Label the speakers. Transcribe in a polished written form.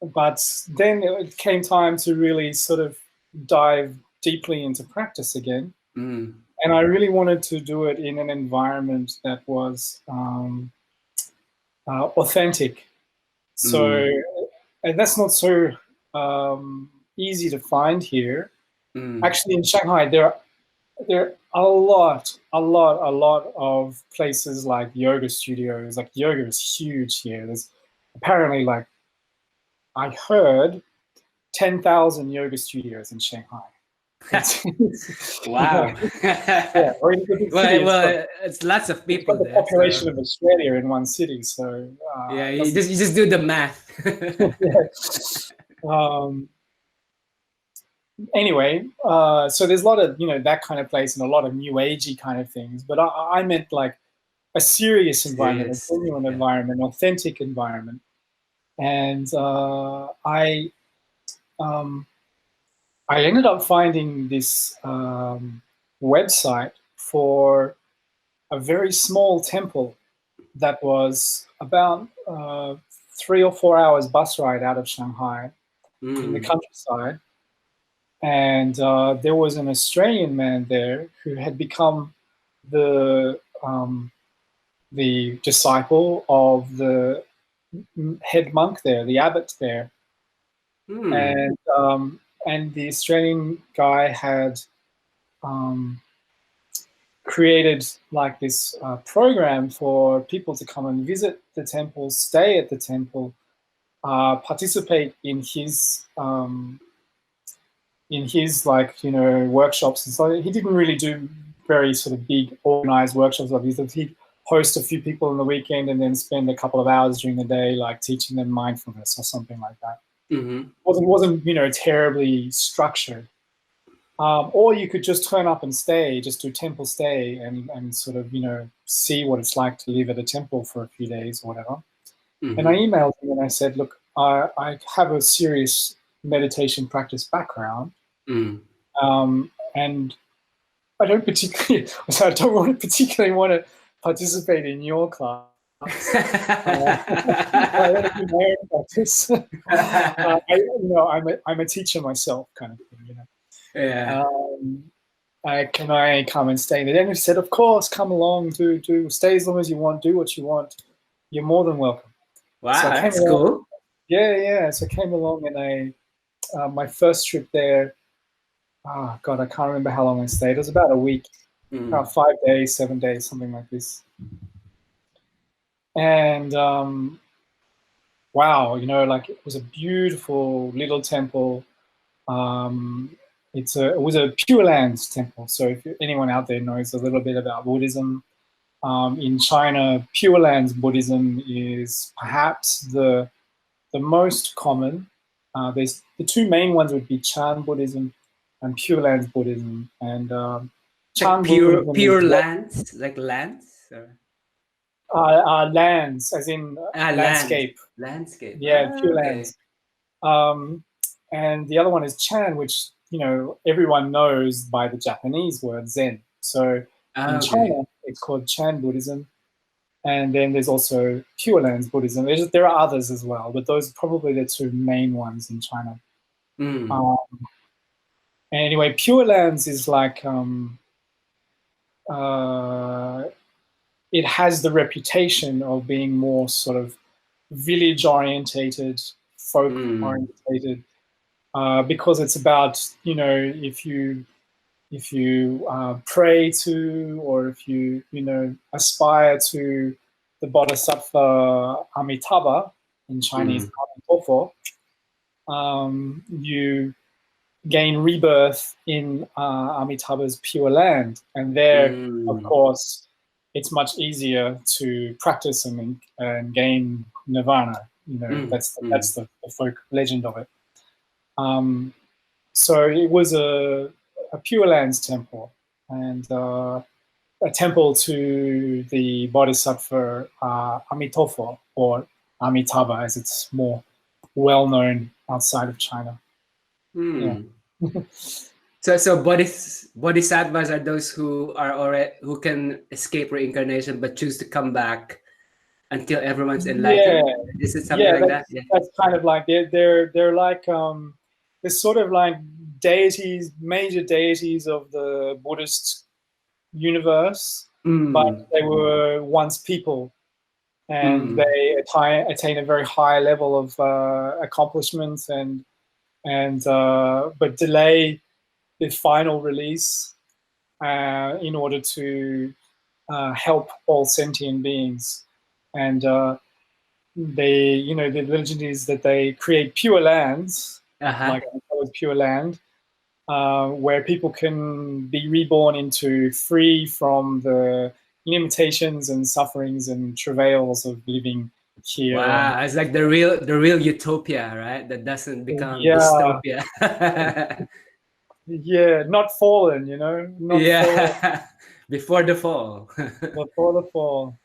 Speaker 1: but then it came time to really sort of dive deeply into practice again. And I really wanted to do it in an environment that was authentic. So, and that's not so easy to find here. Actually, in Shanghai, there are a lot of places like yoga studios. Like yoga is huge here. There's apparently, like, I heard 10,000 yoga studios in Shanghai.
Speaker 2: Wow.
Speaker 1: Yeah,
Speaker 2: well, it's lots of people.
Speaker 1: It's the
Speaker 2: there,
Speaker 1: population
Speaker 2: so.
Speaker 1: of Australia in one city. So
Speaker 2: yeah, you just do the math.
Speaker 1: Anyway, so there's a lot of that kind of place and a lot of new agey kind of things. But I meant like a serious environment, a genuine environment, authentic environment. And I ended up finding this website for a very small temple that was about 3 or 4 hours bus ride out of Shanghai in the countryside. And there was an Australian man there who had become the disciple of the head monk there, the abbot there. And the Australian guy had created like this program for people to come and visit the temple, stay at the temple, participate in his like workshops and so. He didn't really do very sort of big organized workshops like these. He'd host a few people on the weekend and then spend a couple of hours during the day like teaching them mindfulness or something like that. Wasn't terribly structured. Or you could just turn up and stay, just do temple stay and sort of see what it's like to live at a temple for a few days or whatever. And I emailed him and I said, look, I have a serious meditation practice background, and I don't particularly want to participate in your class. I want to do my own practice. I'm a teacher myself, kind of thing,
Speaker 2: Yeah.
Speaker 1: Can I come and stay? And then he said, of course, come along, do stay as long as you want, do what you want. You're more than welcome.
Speaker 2: Wow, so that's cool.
Speaker 1: Yeah. So I came along and my first trip there, oh God, I can't remember how long I stayed. It was about a week, about 5 days, 7 days, something like this. And wow, like it was a beautiful little temple. It was a Pure Lands temple. So if anyone out there knows a little bit about Buddhism, in China, Pure Lands Buddhism is perhaps the most common. There's the two main ones would be Chan Buddhism and Pure Lands Buddhism. And
Speaker 2: Chan Buddhism pure lands, like lands?
Speaker 1: Lands, as in landscape.
Speaker 2: Landscape.
Speaker 1: Yeah, Pure Lands. And the other one is Chan, which everyone knows by the Japanese word Zen. So in China, it's called Chan Buddhism. And then there's also Pure Lands Buddhism. There are others as well, but those are probably the two main ones in China. Anyway, Pure Lands is like, it has the reputation of being more sort of village-orientated, folk-orientated, because it's about, if you pray to, or if you aspire to the Bodhisattva Amitābha, in Chinese, Amitabha, you gain rebirth in Amitabha's Pure Land. And there, of course, it's much easier to practice and gain nirvana. That's the folk legend of it. So it was a Pure Lands temple, and a temple to the Bodhisattva Amitabha, or Amitabha as it's more well known outside of China. Yeah.
Speaker 2: So bodhisattvas are those who can escape reincarnation but choose to come back until everyone's
Speaker 1: Yeah,
Speaker 2: enlightened. Is it something like that? Yeah.
Speaker 1: that's kind of like they're like they're sort of like deities, major deities of the Buddhist universe, but they were once people, and they attain a very high level of accomplishments and but delay the final release in order to help all sentient beings. And they, you know, the legend is that they create pure lands, like Pure Land, where people can be reborn into free from the limitations and sufferings and travails of living here.
Speaker 2: Wow, it's like the real utopia, right? That doesn't become dystopia.
Speaker 1: Yeah, not fallen, you know, not fallen
Speaker 2: before the fall.
Speaker 1: before the fall.